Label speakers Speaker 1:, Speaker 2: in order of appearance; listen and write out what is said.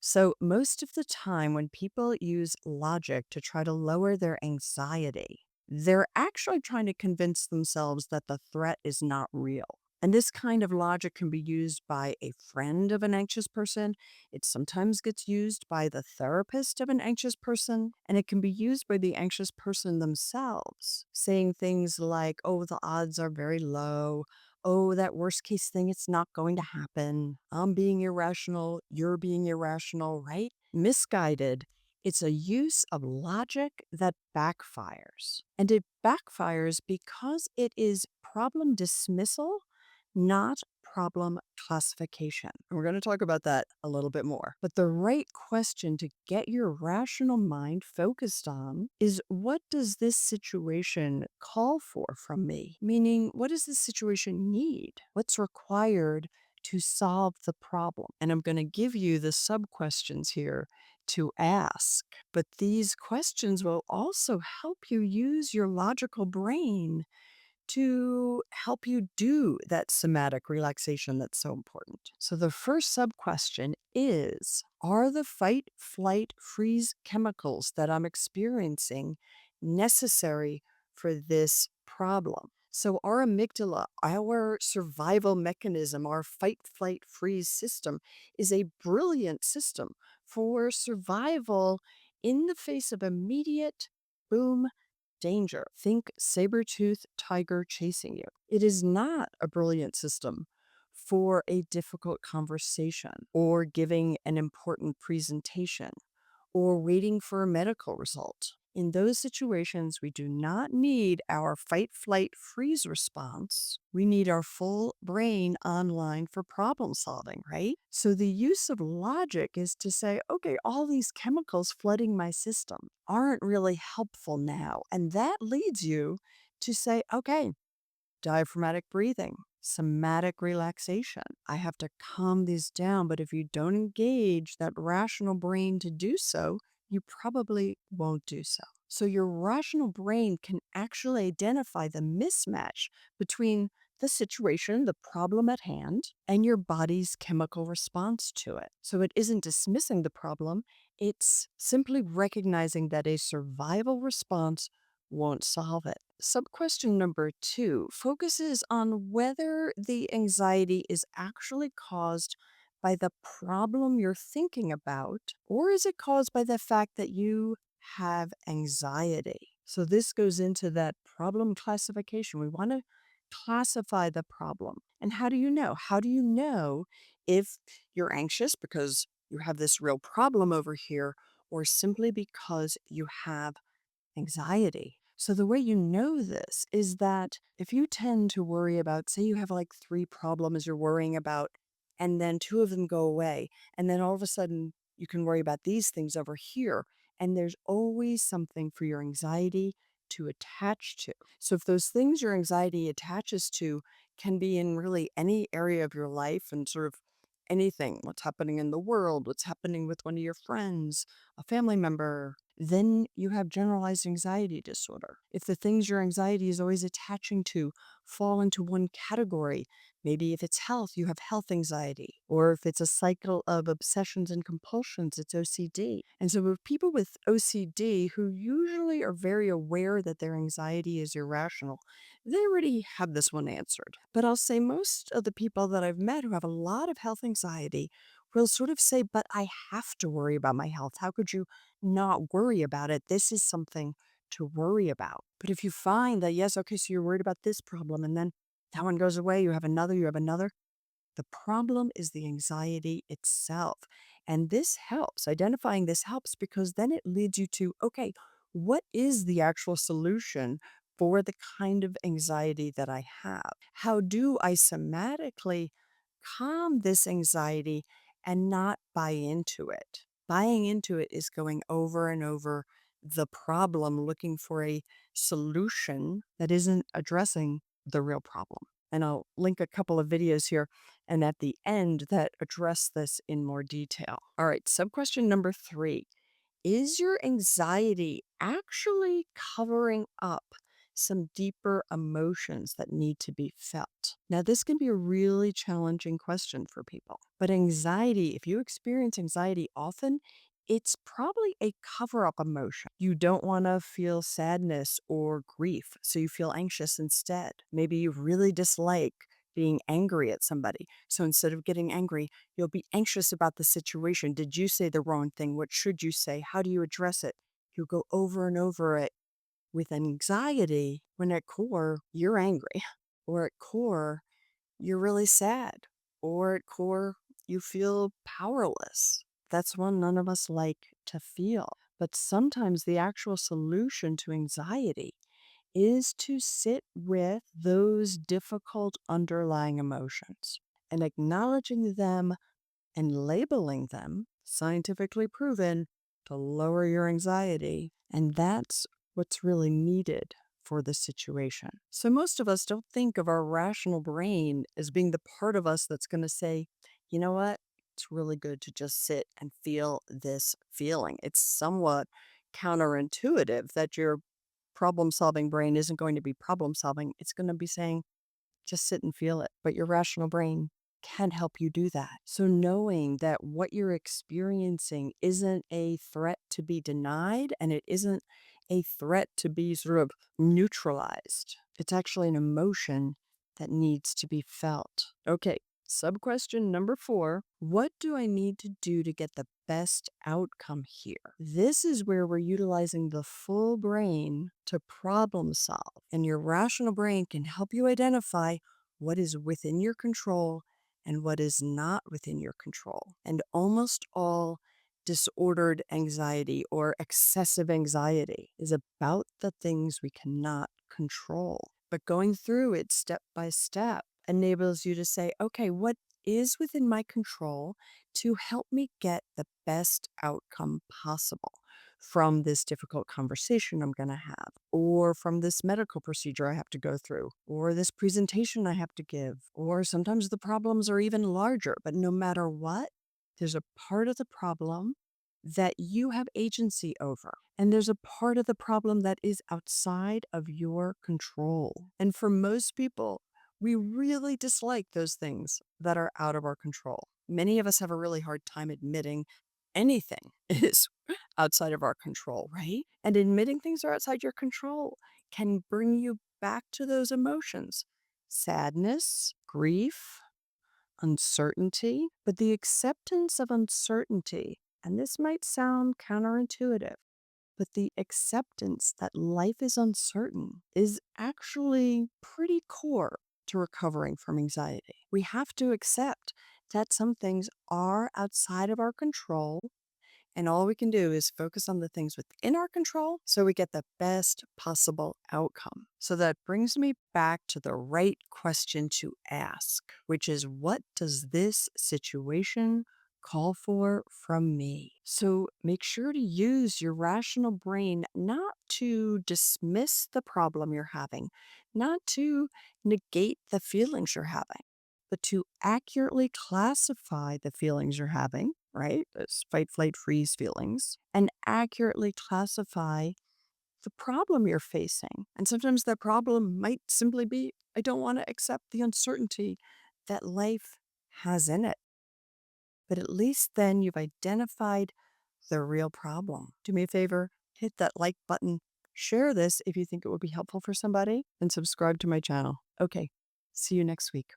Speaker 1: So, most of the time, when people use logic to try to lower their anxiety, they're actually trying to convince themselves that the threat is not real. And this kind of logic can be used by a friend of an anxious person. It sometimes gets used by the therapist of an anxious person, and it can be used by the anxious person themselves, saying things like, oh, the odds are very low. Oh, that worst case thing, it's not going to happen. I'm being irrational. You're being irrational, right? Misguided. It's a use of logic that backfires. And it backfires because it is problem dismissal, not problem classification. And we're going to talk about that a little bit more. But the right question to get your rational mind focused on is, what does this situation call for from me? Meaning, what does this situation need? What's required to solve the problem? And I'm going to give you the sub questions here to ask. But these questions will also help you use your logical brain to help you do that somatic relaxation that's so important. So, the first sub question is, are the fight, flight, freeze chemicals that I'm experiencing necessary for this problem? So, our amygdala, our survival mechanism, our fight, flight, freeze system is a brilliant system for survival in the face of immediate boom danger. Think saber-toothed tiger chasing you. It is not a brilliant system for a difficult conversation or giving an important presentation or waiting for a medical result. In those situations, we do not need our fight, flight, freeze response. We need our full brain online for problem solving, right? So the use of logic is to say, okay, all these chemicals flooding my system aren't really helpful now. And that leads you to say, okay, diaphragmatic breathing, somatic relaxation. I have to calm these down, but if you don't engage that rational brain to do so, you probably won't do so. So, your rational brain can actually identify the mismatch between the situation, the problem at hand, and your body's chemical response to it. So, it isn't dismissing the problem, it's simply recognizing that a survival response won't solve it. Sub question number two focuses on whether the anxiety is actually caused by the problem you're thinking about, or is it caused by the fact that you have anxiety? So, this goes into that problem classification. We want to classify the problem. And how do you know? How do you know if you're anxious because you have this real problem over here, or simply because you have anxiety? So, the way you know this is that if you tend to worry about, say, you have like three problems you're worrying about, and then two of them go away, and then all of a sudden you can worry about these things over here, and there's always something for your anxiety to attach to. So, if those things your anxiety attaches to can be in really any area of your life and sort of anything, what's happening in the world, what's happening with one of your friends, a family member, then you have generalized anxiety disorder. If the things your anxiety is always attaching to fall into one category, maybe if it's health, you have health anxiety, or if it's a cycle of obsessions and compulsions, it's OCD. And so, with people with OCD who usually are very aware that their anxiety is irrational, they already have this one answered. But I'll say most of the people that I've met who have a lot of health anxiety will sort of say, but I have to worry about my health. How could you not worry about it? This is something to worry about. But if you find that, yes, okay, so you're worried about this problem, and then that one goes away, you have another, the problem is the anxiety itself. And this helps. Identifying this helps because then it leads you to, okay, what is the actual solution for the kind of anxiety that I have? How do I somatically calm this anxiety and not buy into it? Buying into it is going over and over the problem, looking for a solution that isn't addressing the real problem. And I'll link a couple of videos here and at the end that address this in more detail. All right, sub question number three. Is your anxiety actually covering up some deeper emotions that need to be felt. Now, this can be a really challenging question for people, but anxiety, if you experience anxiety often, it's probably a cover up emotion. You don't want to feel sadness or grief, so you feel anxious instead. Maybe you really dislike being angry at somebody. So instead of getting angry, you'll be anxious about the situation. Did you say the wrong thing? What should you say? How do you address it? You go over and over it with anxiety when at core, you're angry, or at core, you're really sad, or at core, you feel powerless. That's one none of us like to feel. But sometimes the actual solution to anxiety is to sit with those difficult underlying emotions and acknowledging them and labeling them, scientifically proven, to lower your anxiety. And that's what's really needed for the situation. So, most of us don't think of our rational brain as being the part of us that's going to say, you know what? It's really good to just sit and feel this feeling. It's somewhat counterintuitive that your problem solving brain isn't going to be problem solving. It's going to be saying, just sit and feel it. But your rational brain can help you do that. So, knowing that what you're experiencing isn't a threat to be denied and it isn't a threat to be sort of neutralized, it's actually an emotion that needs to be felt. Okay, sub question number 4. What do I need to do to get the best outcome here? This is where we're utilizing the full brain to problem solve, and your rational brain can help you identify what is within your control and what is not within your control. And almost all disordered anxiety or excessive anxiety is about the things we cannot control. But going through it step by step enables you to say, okay, what is within my control to help me get the best outcome possible from this difficult conversation I'm going to have, or from this medical procedure I have to go through, or this presentation I have to give, or sometimes the problems are even larger. But no matter what, there's a part of the problem that you have agency over, and there's a part of the problem that is outside of your control. And for most people, we really dislike those things that are out of our control. Many of us have a really hard time admitting anything is outside of our control, right? And admitting things are outside your control can bring you back to those emotions: sadness, grief, uncertainty. But the acceptance of uncertainty, and this might sound counterintuitive, but the acceptance that life is uncertain is actually pretty core to recovering from anxiety. We have to accept that some things are outside of our control, and all we can do is focus on the things within our control so we get the best possible outcome. So that brings me back to the right question to ask, which is, what does this situation call for from me? So make sure to use your rational brain not to dismiss the problem you're having, not to negate the feelings you're having, but to accurately classify the feelings you're having, right? Those fight, flight, freeze feelings, and accurately classify the problem you're facing. And sometimes that problem might simply be, I don't want to accept the uncertainty that life has in it. But at least then you've identified the real problem. Do me a favor, hit that like button, share this if you think it would be helpful for somebody, and subscribe to my channel. Okay, see you next week.